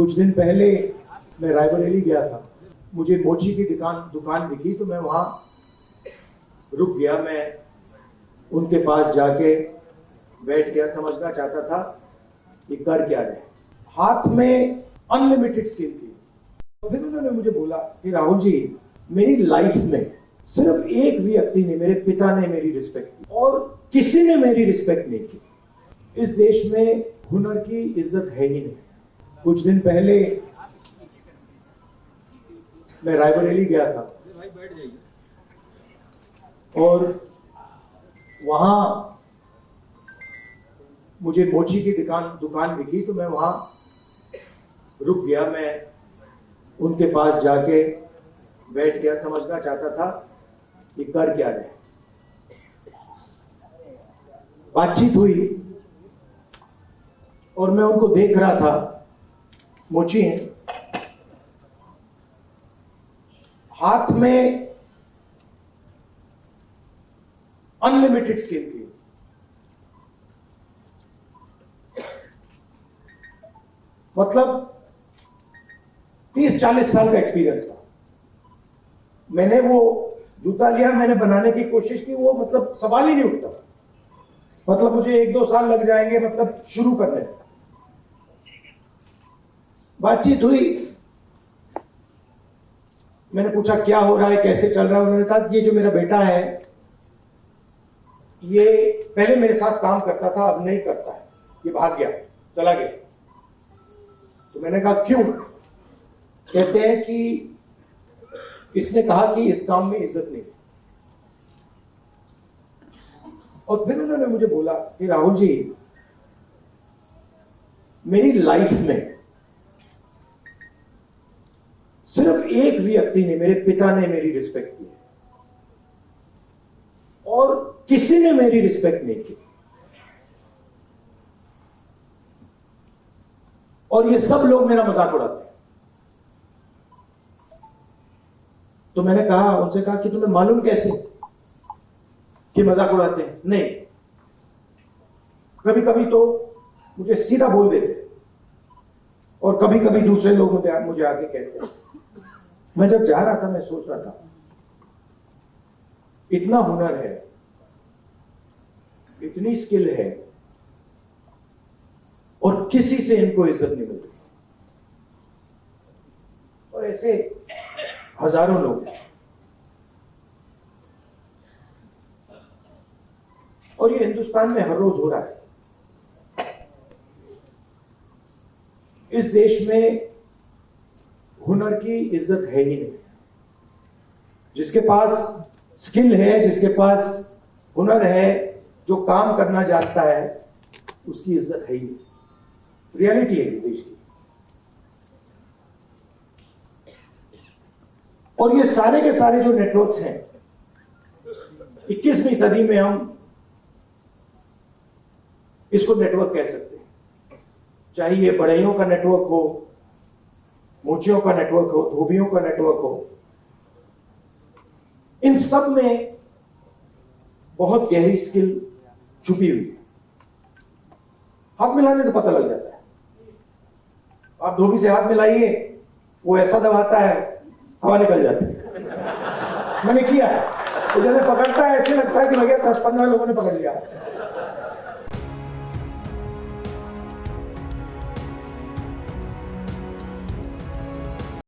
कुछ दिन पहले मैं रायबरेली गया था। मुझे मोची की दुकान दिखी तो मैं वहां रुक गया। मैं उनके पास जाके बैठ गया, समझना चाहता था कि कर क्या रहे। हाथ में अनलिमिटेड स्किल थी। फिर उन्होंने मुझे बोला कि राहुल जी, मेरी लाइफ में सिर्फ एक व्यक्ति ने, मेरे पिता ने मेरी रिस्पेक्ट की और किसी ने मेरी रिस्पेक्ट नहीं की। इस देश में हुनर की इज्जत है ही नहीं। कुछ दिन पहले मैं रायबरेली गया था और वहां मुझे मोची की दुकान दिखी तो मैं वहां रुक गया। मैं उनके पास जाके बैठ गया, समझना चाहता था कि कर क्या रहे। बातचीत हुई और मैं उनको देख रहा था। मोची हैं, हाथ में अनलिमिटेड स्किल थी। मतलब 30-40 साल का एक्सपीरियंस था। मैंने वो जूता लिया, मैंने बनाने की कोशिश की, वो मतलब सवाल ही नहीं उठता। मतलब मुझे 1-2 साल लग जाएंगे मतलब शुरू करने। बातचीत हुई, मैंने पूछा क्या हो रहा है, कैसे चल रहा है। उन्होंने कहा ये जो मेरा बेटा है ये पहले मेरे साथ काम करता था, अब नहीं करता है, ये भाग गया, चला गया। तो मैंने कहा क्यों? कहते हैं कि इसने कहा कि इस काम में इज्जत नहीं। और फिर उन्होंने मुझे बोला कि राहुल जी, मेरी लाइफ में सिर्फ एक व्यक्ति ने, मेरे पिता ने मेरी रिस्पेक्ट की और किसी ने मेरी रिस्पेक्ट नहीं की। और ये सब लोग मेरा मजाक उड़ाते हैं। तो मैंने कहा, उनसे कहा कि तुम्हें मालूम कैसे कि मजाक उड़ाते हैं? नहीं, कभी कभी तो मुझे सीधा बोल देते और कभी कभी दूसरे लोग मुझे आके कहते हैं। मैं जब जा रहा था मैं सोच रहा था इतना हुनर है, इतनी स्किल है और किसी से इनको इज्जत नहीं मिलती। और ऐसे हजारों लोग हैं। और ये हिंदुस्तान में हर रोज हो रहा है। इस देश में हुनर की इज्जत है ही नहीं। जिसके पास स्किल है, जिसके पास हुनर है, जो काम करना जानता है, उसकी इज्जत है ही नहीं। रियलिटी है देश की। और ये सारे के सारे जो नेटवर्क्स हैं, 21वीं सदी में हम इसको नेटवर्क कह सकते हैं। चाहे ये बढ़इयों का नेटवर्क हो, मोचियों का नेटवर्क हो, धोबियों का नेटवर्क हो, इन सब में बहुत गहरी स्किल छुपी हुई है। हाथ मिलाने से पता लग जाता है। आप धोबी से हाथ मिलाइए, वो ऐसा दबाता है हवा निकल जाती है। मैंने किया है। तो जब पकड़ता है ऐसे लगता है कि भैया 10-15 लोगों ने पकड़ लिया।